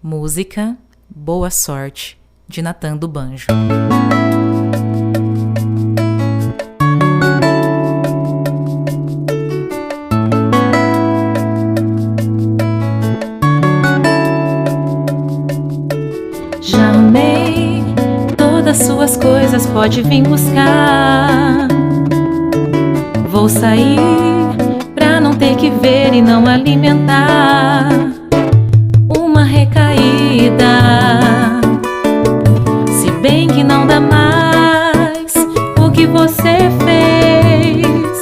Música Boa Sorte, de Natan do Banjo. Já amei todas suas coisas, pode vir buscar. Vou sair pra não ter que ver e não alimentar uma recaída. Se bem que não dá mais, o que você fez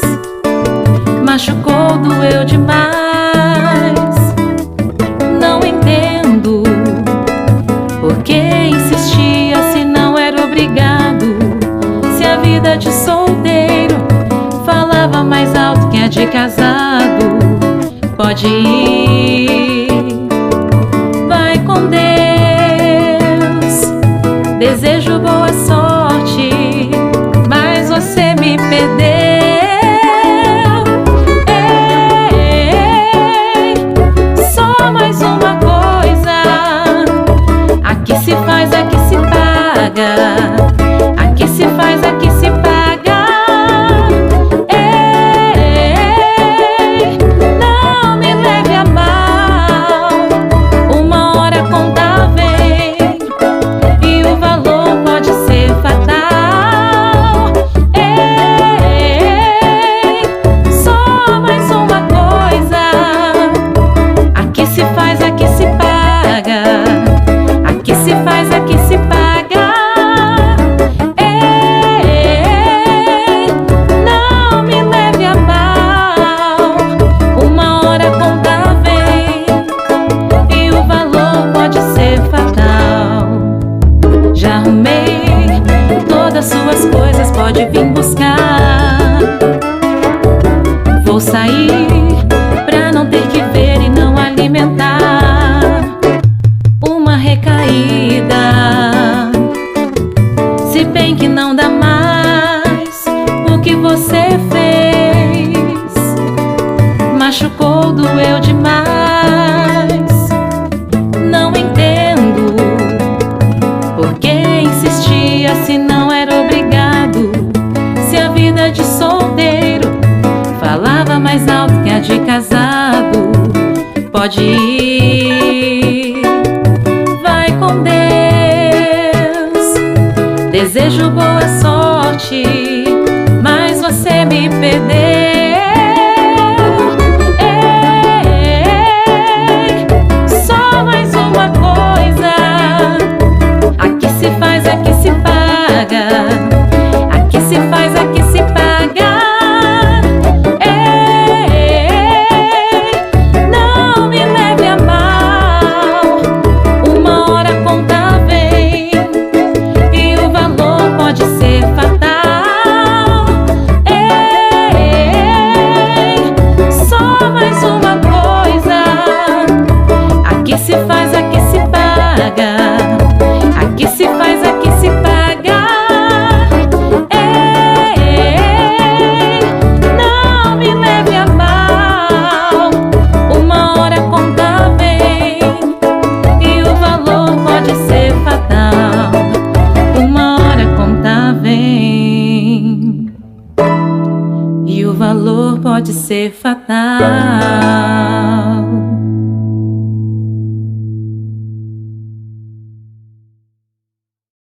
machucou, doeu demais. Não entendo por que insistia se não era obrigado. Se a vida de solteiro falava mais alto que a de casado. Pode ir, vai com Deus. Desejo boa sorte, mas você me perdeu. Ei, só mais uma coisa. Aqui se faz, aqui se paga. Aqui se faz, aqui se paga. Ei, não me leve a mal. Uma hora a conta vem e o valor pode ser fatal. Ei, só mais uma coisa. Aqui se faz, aqui se paga. Aqui se faz, aqui se paga. Ei, não me leve a mal. Uma hora a conta vem e o valor pode ser fatal. Já arrumei todas suas coisas, pode vir buscar. Vou sair pra não ter que ver e não alimentar uma recaída. Se bem que não dá mais, o que você fez machucou, doeu demais. Não entendo por que insistia se não era obrigado. Se a vida de solteiro falava mais alto que a de casado. Pode ir, vai com Deus. Desejo boa sorte, mas você me perdeu. Ei, só mais uma coisa. Aqui se faz, aqui se paga. Aqui se faz, aqui se paga. Ei, não me leve a mal. Uma hora a conta vem e o valor pode ser fatal. Ei, só mais uma coisa. Aqui se faz, aqui se paga. Aqui se faz, aqui se paga. Ei, não me leve a mal. Uma hora a conta vem e o valor pode ser fatal. Uma hora a conta vem e o valor pode ser fatal.